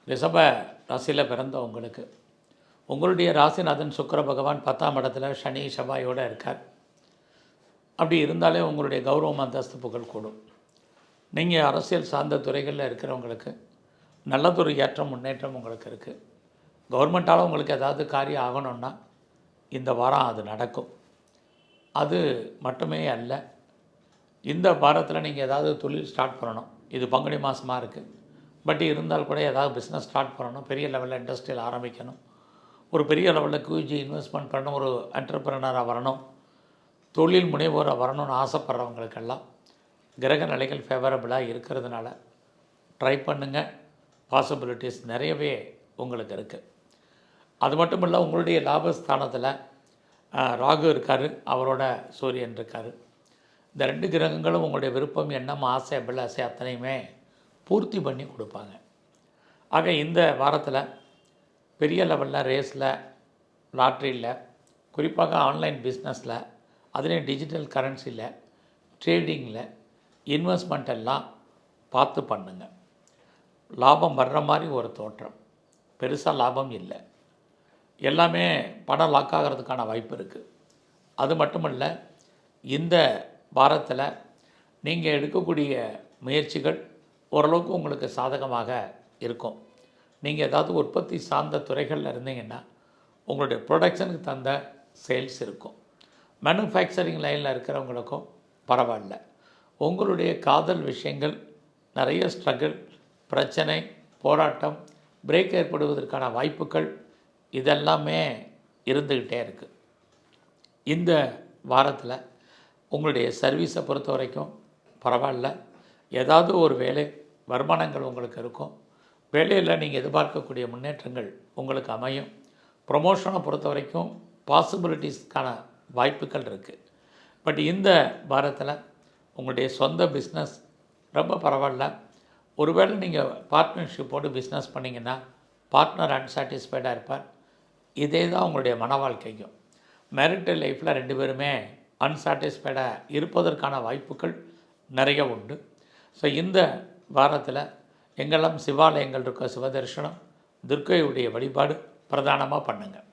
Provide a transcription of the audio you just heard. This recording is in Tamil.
ரிஷப ராசியில் பிறந்த உங்களுக்கு உங்களுடைய ராசிநாதன் சுக்கிர பகவான் 10ஆம் இடத்துல சனி செவ்வாயோடு இருக்கார். அப்படி இருந்தாலே உங்களுடைய கௌரவம் அந்தஸ்து புகழ் கூடும். நீங்கள் அரசியல் சார்ந்த துறைகளில் இருக்கிறவங்களுக்கு நல்லதொரு ஏற்றம் முன்னேற்றம் உங்களுக்கு இருக்குது. கவர்மெண்ட்டால் உங்களுக்கு ஏதாவது காரியம் ஆகணும்னா இந்த வாரம் அது நடக்கும். அது மட்டுமே அல்ல, இந்த வாரத்தில் நீங்கள் ஏதாவது தொழில் ஸ்டார்ட் பண்ணணும். இது பங்குனி மாதமாக இருக்குது. பட் இருந்தால் கூட ஏதாவது பிஸ்னஸ் ஸ்டார்ட் பண்ணணும், பெரிய லெவலில் இண்டஸ்ட்ரியல் ஆரம்பிக்கணும், ஒரு பெரிய லெவலில் QG இன்வெஸ்ட்மெண்ட் பண்ணணும், ஒரு என்டர்பிரனராக வரணும், தொழில் முனைவோராக வரணும்னு ஆசைப்படுறவங்களுக்கெல்லாம் கிரக நிலைகள் ஃபேவரபிளாக இருக்கிறதுனால ட்ரை பண்ணுங்கள். பாசிபிலிட்டிஸ் நிறையவே உங்களுக்கு இருக்குது. அது மட்டும் இல்லை, உங்களுடைய லாபஸ்தானத்தில் ராகு இருக்கார், அவரோட சூரியன் இருக்கார். இந்த 2 கிரகங்களும் உங்களுடைய விருப்பம், எண்ணம், ஆசை, அபிலாசை அத்தனையுமே பூர்த்தி பண்ணி கொடுப்பாங்க. ஆக இந்த வாரத்தில் பெரிய லெவலில் ரேஸில், லாட்ரியில், குறிப்பாக ஆன்லைன் பிஸ்னஸில், அதுலேயும் டிஜிட்டல் கரன்சியில், ட்ரேடிங்கில், இன்வெஸ்ட்மெண்ட் எல்லாம் பார்த்து பண்ணுங்க. லாபம் வர்ற மாதிரி ஒரு தோற்றம், பெருசாக லாபம் இல்லை, எல்லாமே பணம் லாக் ஆகிறதுக்கான வாய்ப்பு இருக்குது. அது மட்டுமல்ல, இந்த வாரத்தில் நீங்கள் எடுக்கக்கூடிய முயற்சிகள் ஓரளவுக்கு உங்களுக்கு சாதகமாக இருக்கும். நீங்கள் ஏதாவது உற்பத்தி சார்ந்த துறைகளில் இருந்தீங்கன்னா உங்களுடைய ப்ரொடக்ஷனுக்கு தகுந்த சேல்ஸ் இருக்கும். மேனுஃபேக்சரிங் லைனில் இருக்கிறவங்களுக்கும் பரவாயில்ல. உங்களுடைய காதல் விஷயங்கள் நிறைய ஸ்ட்ரகிள், பிரச்சனை, போராட்டம், பிரேக் ஏற்படுவதற்கான வாய்ப்புகள் இதெல்லாமே இருந்துக்கிட்டே இருக்குது. இந்த வாரத்தில் உங்களுடைய சர்வீஸை பொறுத்த வரைக்கும் பரவாயில்ல. ஏதாவது ஒரு வேலை வருமானங்கள் உங்களுக்கு இருக்கும். வேலையில் நீங்கள் எதிர்பார்க்கக்கூடிய முன்னேற்றங்கள் உங்களுக்கு அமையும். ப்ரொமோஷனை பொறுத்த வரைக்கும் பாசிபிலிட்டிஸ்க்கான வாய்ப்புகள் இருக்குது. பட் இந்த வாரத்தில் உங்களுடைய சொந்த பிஸ்னஸ் ரொம்ப பரவாயில்ல. ஒருவேளை நீங்கள் பார்ட்னர்ஷிப்போடு பிஸ்னஸ் பண்ணிங்கன்னா பார்ட்னர் அன்சாட்டிஸ்ஃபைடாக இருப்பார். இதே தான் உங்களுடைய மன வாழ்க்கைக்கும். மேரிட்டல் லைஃப்பில் 2 பேருமே அன்சாட்டிஸ்ஃபைடாக இருப்பதற்கான வாய்ப்புகள் நிறைய உண்டு. ஸோ இந்த வாரத்தில் எங்கெல்லாம் சிவாலயங்கள் இருக்கோ சிவ தரிசனம், துர்க்கையுடைய வழிபாடு பிரதானமாக பண்ணுங்கள்.